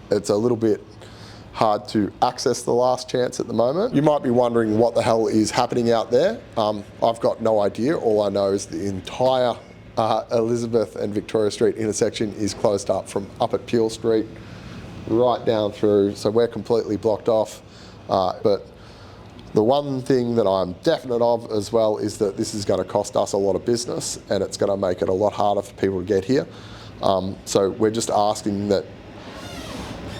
It's a little bit hard to access the last chance at the moment. You might be wondering what the hell is happening out there. I've got no idea. All I know is the entire Elizabeth and Victoria Street intersection is closed up from up at Peel Street right down through, so we're completely blocked off. But the one thing that I'm definite of as well is that this is going to cost us a lot of business and it's going to make it a lot harder for people to get here. So we're just asking that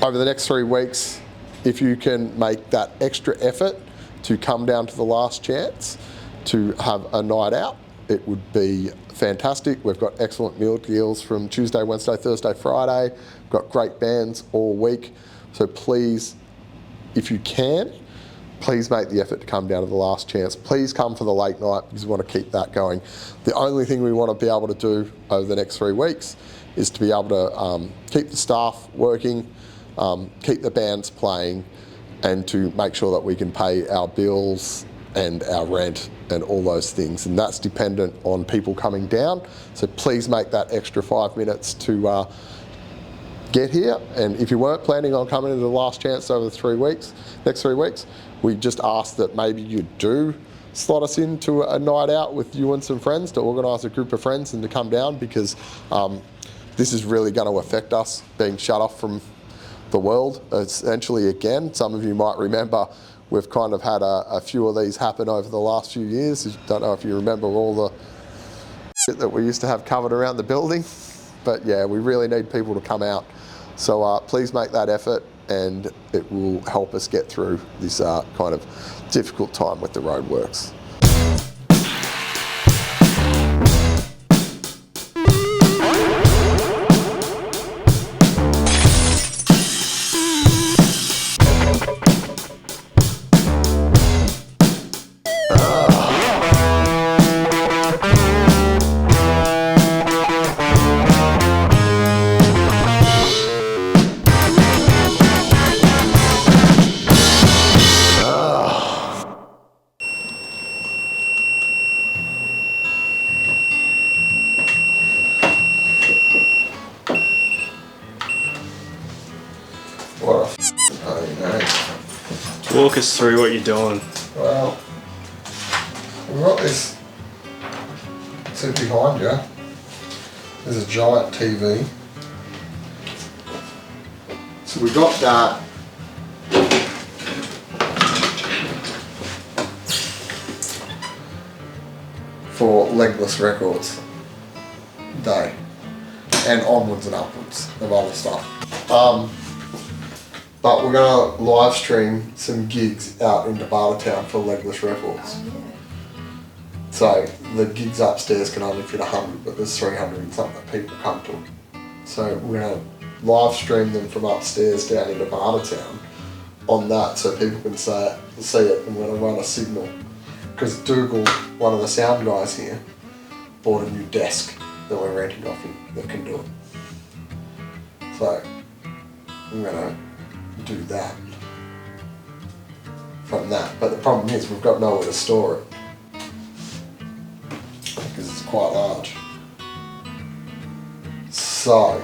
over the next 3 weeks, if you can make that extra effort to come down to the last chance to have a night out, it would be fantastic. We've got excellent meal deals from Tuesday, Wednesday, Thursday, Friday. We've got great bands all week. So please, if you can, please make the effort to come down to the last chance. Please come for the late night because we want to keep that going. The only thing we want to be able to do over the next 3 weeks is to be able to keep the staff working, keep the bands playing, and to make sure that we can pay our bills and our rent and all those things. And that's dependent on people coming down. So please make that extra 5 minutes to get here. And if you weren't planning on coming to the last chance over the next 3 weeks, we just ask that maybe you do slot us into a night out with you and some friends, to organise a group of friends and to come down, because this is really going to affect us being shut off from the world essentially again. Some of you might remember we've kind of had a few of these happen over the last few years. Don't know if you remember all the shit that we used to have covered around the building, but yeah, we really need people to come out. So please make that effort and it will help us get through this kind of difficult time with the roadworks. Walk us through what you're doing. Well, we've got this, see behind you, there's a giant TV. So we got that for Legless Records Day and onwards and upwards of other stuff. But we're going to live stream some gigs out into Bartertown for Legless Records. Oh, yeah. So the gigs upstairs can only fit 100, but there's 300 and something that people come to. So we're going to live stream them from upstairs down into Bartertown on that, so people can see it, and we're going to run a signal. Because Dougal, one of the sound guys here, bought a new desk that we're renting off him that can do it. So I'm going to do that from that, but the problem is we've got nowhere to store it because it's quite large. So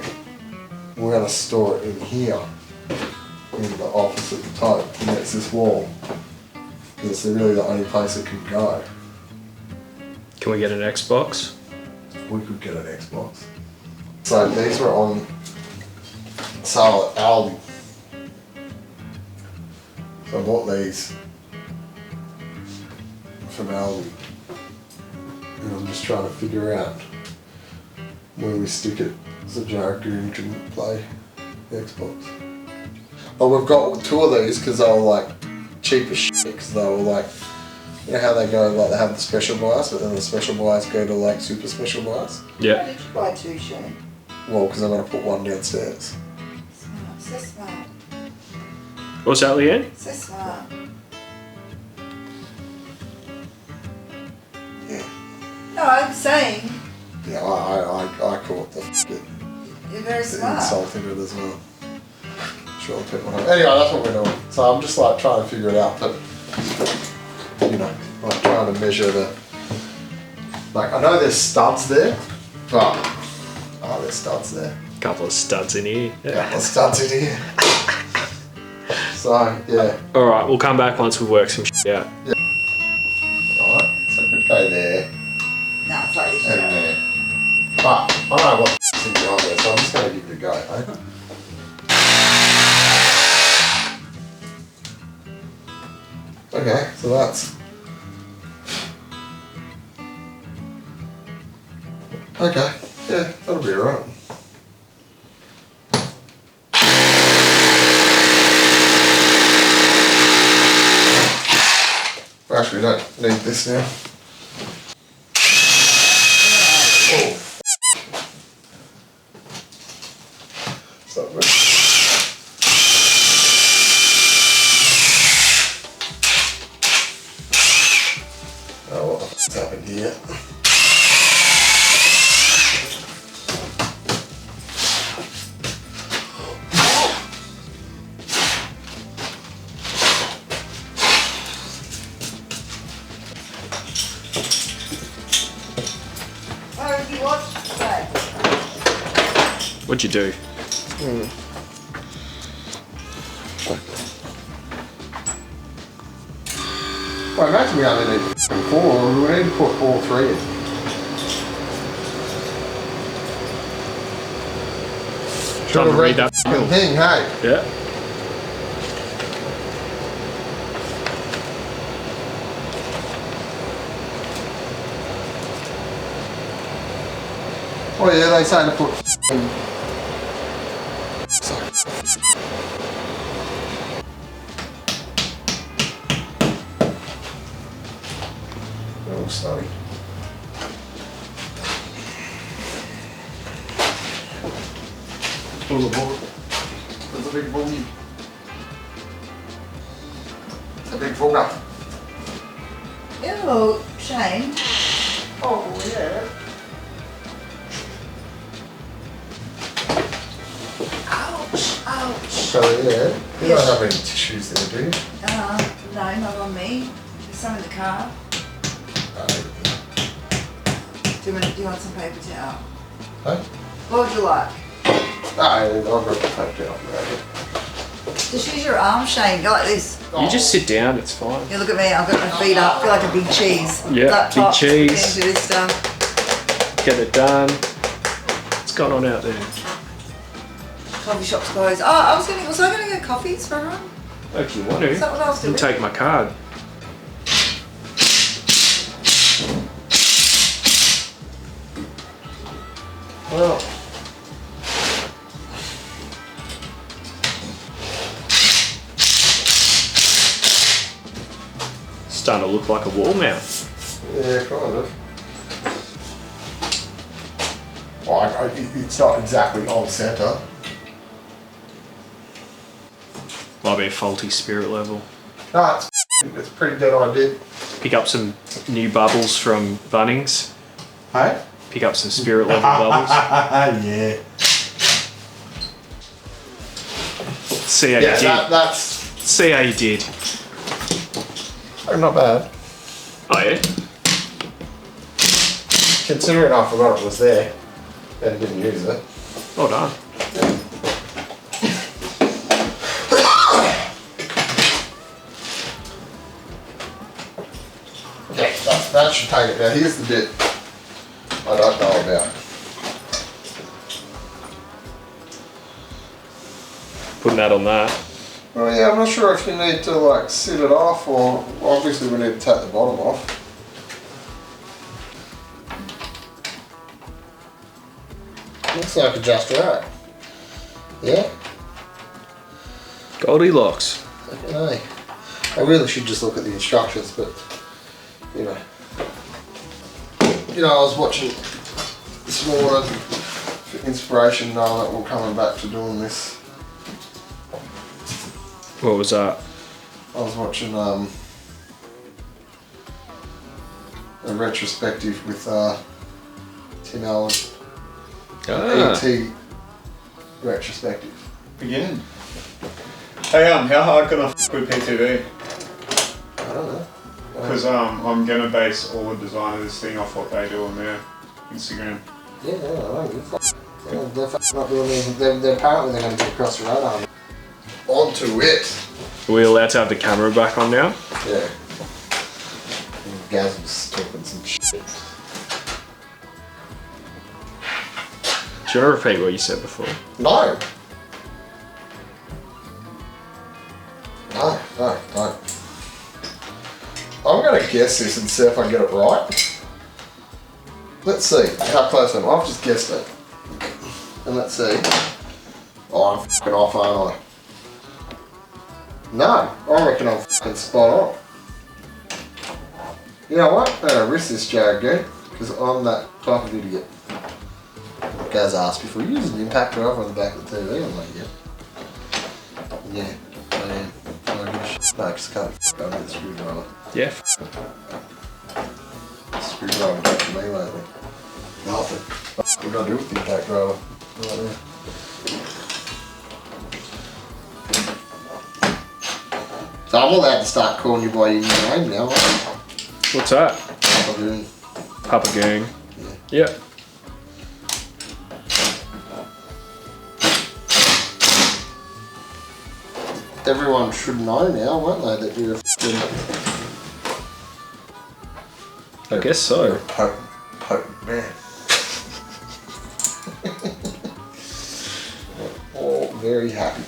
we're going to store it in here in the office at the top next to this wall, because it's really the only place it can go. Can we get an Xbox? We could get an Xbox. So these were on sale at Aldi. So I bought these from Aldi, and I'm just trying to figure out where we stick it so Jaragoon can play the Xbox. Oh, we've got 2 of these because they were like cheap as shit, because they were like, you know how they go, like they have the special buys, but then the special buys go to like super special buys? Yeah. Why did you buy 2, Shane? Well, because I'm going to put one downstairs. Smart, so smart. What's that, Leanne? So smart. Yeah. No, I'm saying. Yeah, I caught the You're very smart. insult in it as well. Sure, I'll pick one up. Anyway, that's what we're doing. So I'm just like trying to figure it out, but you know, like trying to measure the. Like I know there's studs there, but there's studs there. Couple of studs in here. Couple of studs in here. So, yeah. Alright, we'll come back once we work some shit out. Alright, so good go there No, it's like this. and there. But I know what's in behind there, so I'm just going to give it a go, eh? Okay, so that's... Okay, yeah, that'll be alright. Actually, we don't need this now. Oh. It's not good. Oh, what the f***'s happened here? Where have you watched today? What'd you do? Well, imagine we only need four, we need to put all three in. Time to read that fucking thing, hey? Yeah. Oh yeah, they say to put f***ing... Sorry. Oh, sorry. Pull the board. There's a big boogie. It's a big folder. Ew, Shane. Oh yeah. Ouch, ouch. So yeah, you don't have any tissues there, do you? No, not on me. There's some in the car. Do you want some paper towel? Hey? What would you like? No, I've got the paper towel. Just use your arm, Shane. Go like this. You just sit down, it's fine. Yeah, look at me. I've got my feet up. I feel like a big cheese. Yeah, Laptop, big cheese. Getting to this stuff. Get it done. What's going on out there? Coffee shop's closed. Oh, was I going to get coffees for everyone? If you want to, Is that what I was you doing? can take my card. Well, Starting to look like a wall mount. yeah, kind of. Well, it's not exactly on centre. Might be a faulty spirit level. No, it's pretty dead on. I did. Pick up some new bubbles from Bunnings. Hey? Pick up some spirit level bubbles. Yeah. See how Yeah, you did. that's See how you did. not bad. Oh yeah? Considering I forgot it was there and didn't use it. Well done. Okay, that should take it. Now here's the bit I don't know about. Putting that on that. Well, yeah, I'm not sure if you need to like sit it off or obviously we need to take the bottom off. Looks like it's just right. Yeah? Goldilocks. Okay. I really should just look at the instructions, but you know. I was watching this morning for inspiration now that we're coming back to doing this. What was that? I was watching a retrospective with Tim Allen. E.T. retrospective. Beginning. Hey, how hard can I f with PTV? I don't know. Because I'm gonna base all the design of this thing off what they do on their Instagram. Yeah, I don't know. They're fucking not doing anything. They're apparently they're going to get across the road, aren't they? Onto it. Are we allowed to have the camera back on now? Yeah. Gaz was talking some shit. Do you want to repeat what you said before? No. No. I'm going to guess this and see if I can get it right. Let's see how close I am. I've just guessed it. And let's see. Oh, I'm fucking off, aren't I? No, I reckon I'm fucking spot on. You know what? I'm going to risk this, Jared, again, because I'm that type of idiot. Gaz asked before you use an impact driver on the back of the TV. I'm like, yeah. Yeah, I am. I don't give a shit. No, because I can't go with the screwdriver. Yeah. Screwdriver back to me lately. Nothing. What do I do with the impact driver? Right there. So I'm allowed to start calling you by your new name now, aren't I? What's that? Papa Goon. Papa Gang. Yeah. Everyone should know now, won't they, that you're a f***ing... I guess so. Potent man. All very happy.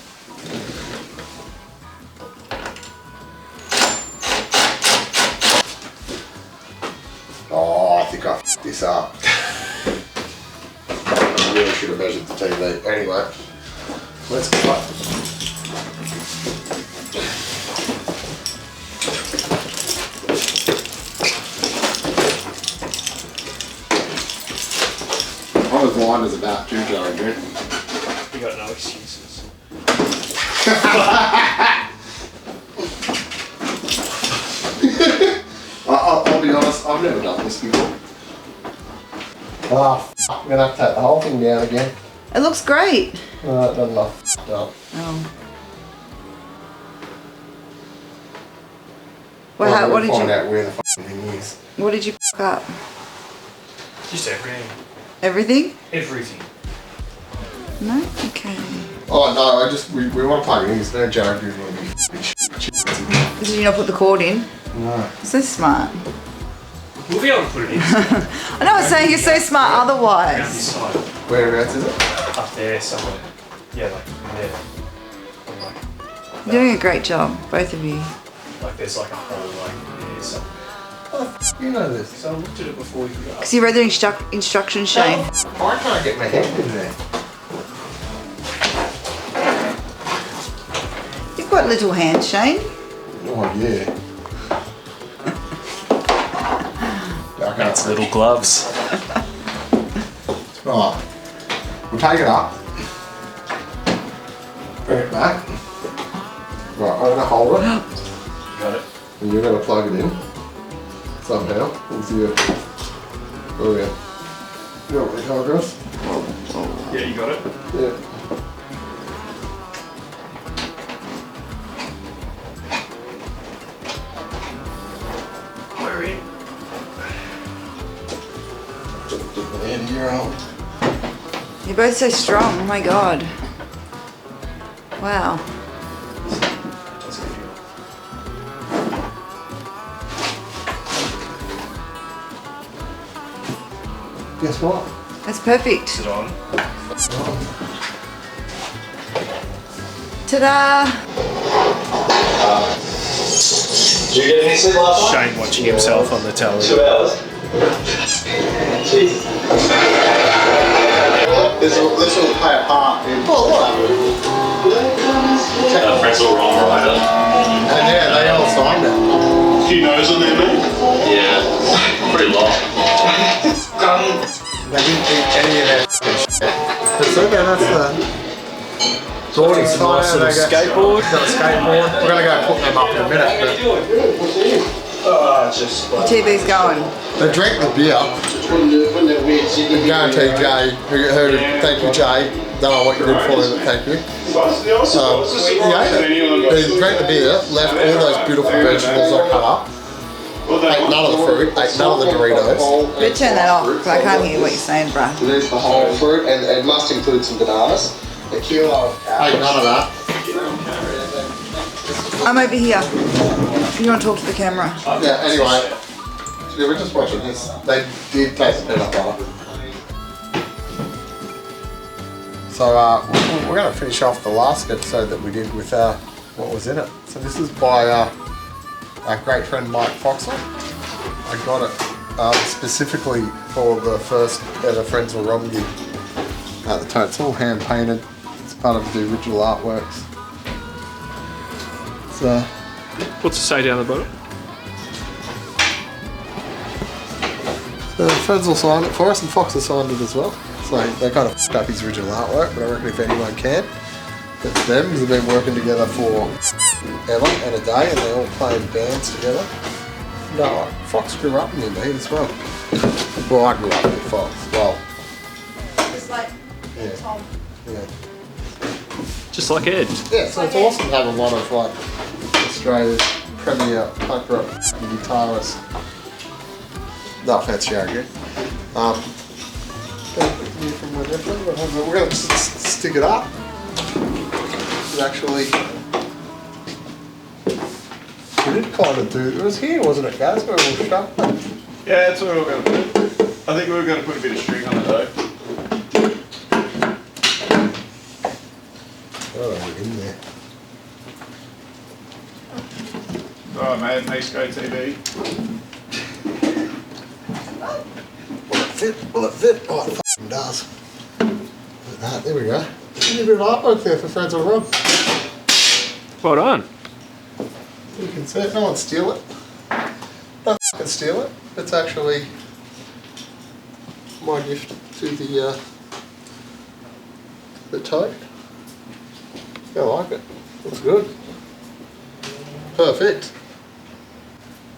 Oh, I think I f***ed this up. I really should have measured the TV. Anyway, let's cut. I was blind as about to, Joe, dude. You got no excuses. I'll be honest, I've never done this before. Ah, I'm gonna have to take the whole thing down again. It looks great. No, it doesn't look f***ed up. Oh. Well, what did find you? out where the f***ing thing is. What did you f*** up? Just everything. Everything? Everything. No. Okay. Oh no, we want to plug it in. There's no Jared doing want to be f***ing shit. Did you not put the cord in? No. So smart. We'll be able to put it in. I know. I'm saying you're so smart. Around this Otherwise, side. Whereabouts is it? Up there somewhere. Yeah, like there. And like, you're doing a great job, both of you. like there's like a hole like there somewhere. How the f*** you know this? So I looked at it before we got up. Because you read the instructions, Shane. I can't get my hand in there. You've got little hands, Shane. Oh yeah. That's little gloves. Right. We'll take it up. Bring it back. Right, I'm going to hold it. Got it. And you're going to plug it in. Somehow. With your... Oh yeah. You know what the car goes? Yeah, you got it? Yeah. We're in. Get the end here on. You're both so strong. Oh my god. Wow. That's good. Guess what? That's perfect. Is it on? Ta-da! Did you get any sleep last night? Shane watching himself on the telly. 2 hours. Jesus. This will play a part in... Oh, look! Friends all wrong, right? And yeah, they all signed it. A few no's on there, mate? Yeah. Pretty long. They didn't eat any of that shit. It's okay, that's the... It's a nice little skateboard. Got a skateboard. We're going to go put them up in a minute. The TV's going. They drank the beer. Guarantee Jay, who thank you Jay, don't know what you did for him, but thank you. He ate it. He drank the beer, left all those beautiful vegetables I cut up, Ate none of the fruit, ate none of the Doritos. But turn that off, because I can't hear what you're saying, bruh. There's the whole fruit, and it must include some bananas. A kilo of carrots. Ate none of that. I'm over here. If you want to talk to the camera. Yeah, anyway. Yeah, we're just watching this. They did taste peanut butter. So we're going to finish off the last episode that we did with what was in it. So this is by our great friend Mike Foxall. I got it specifically for the first ever Friends Will Rom gig at the Totes. It's all hand painted. It's part of the original artworks. So What's it say down the bottom? Friends will sign it for us, and Fox has signed it as well. So they kind of f***ed up his original artwork, but I reckon if anyone can, it's them, because they've been working together for ever and a day, and they're all playing bands together. No, Fox grew up in me as well. Well, I grew up with Fox. Well, Just like Tom. yeah. Just like Ed. Yeah, so it's awesome to have a lot of like Australia's premier punk rock guitarists. No offense, Jargo. We're going to stick it up. It actually, we did kind of do. It was here, wasn't it, guys? Where we were stuck. Yeah, that's what we were going to put. I think we were going to put a bit of string on it though. Oh, we're in there. Alright mate, next go TV. Will it fit? Oh, it f***ing does. Look at that, there we go. There's a bit of artwork there for Friends Will Rom. Well done. You can see it, no one steal it. No f***ing steal it. It's actually my gift to the tote. I like it. Looks good. Perfect.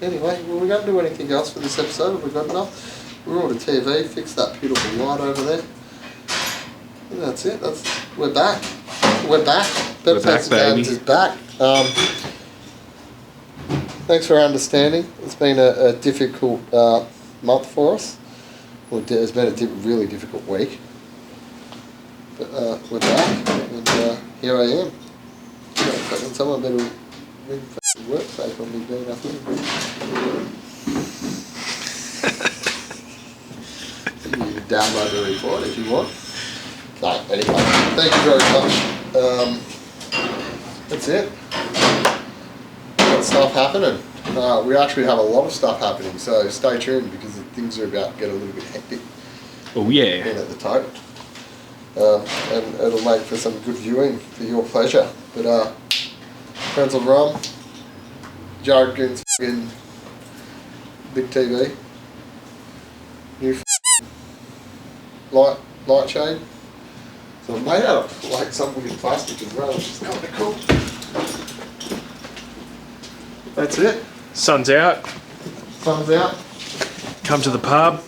Anyway, well, we don't do anything else for this episode. Have we got enough? We're on the TV, fix that beautiful light over there. And that's it. We're back. We're back. Totes and Gardens is back. Thanks for understanding. It's been a difficult month for us. Well, it's been a really difficult week. But we're back, and here I am. And someone better work safe on me being up here. You can download the report if you want. No, anyway, thank you very much. That's it. Got stuff happening. We actually have a lot of stuff happening, so stay tuned because things are about to get a little bit hectic. Oh yeah. In at the Tote. And it'll make for some good viewing for your pleasure. But Friends Will Rom, Jared Green's f***ing big TV, new light shade. So I'm made out of like something in plastic as well, which is kind of cool. That's it. Sun's out. Sun's out. Come to the pub.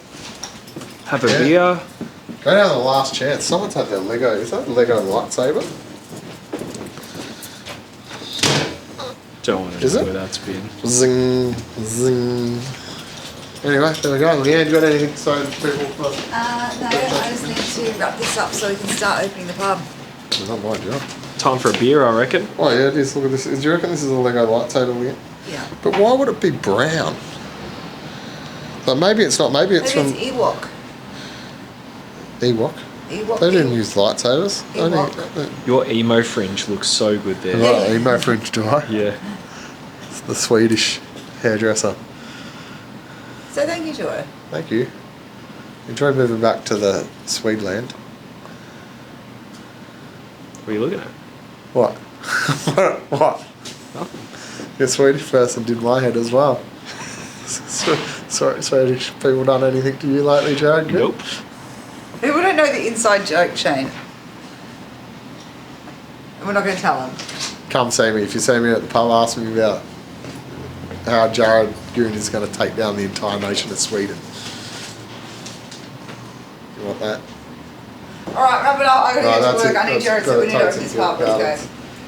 Have a beer. Go down to the Last Chance. Someone's had their Lego. Is that a Lego lightsaber? Don't want to Is know it? where that's been. Zing, zing. Anyway, there we go. Leanne, you got anything to say to people? No, I just need to wrap this up so we can start opening the pub. It's not my job. Time for a beer, I reckon. Oh yeah, it is. Look at this. Do you reckon this is a Lego lightsaber, Leanne? Yeah. But why would it be brown? So maybe it's not. Maybe it's Maybe from it's Ewok. Ewok. Ewok. They didn't use lightsabers. Ewok. Your emo fringe looks so good there. Right, emo fringe, do I? Yeah. It's the Swedish hairdresser. So thank you, Joy. Thank you. Enjoy moving back to the Swedeland. What are you looking at? What? What? Nothing. The Swedish person did my head as well. Sorry, Swedish people done anything to you lately, Jared? Good? Nope. People don't know the inside joke, Shane. And we're not going to tell them. Come see me. If you see me at the pub, ask me about how Jared Goon is going to take down the entire nation of Sweden. You want that? Alright, wrap it up. I gotta Right, get that's to work. it. I need That's Jared, so we need to Totes open and this pub. Let's Gardens. go.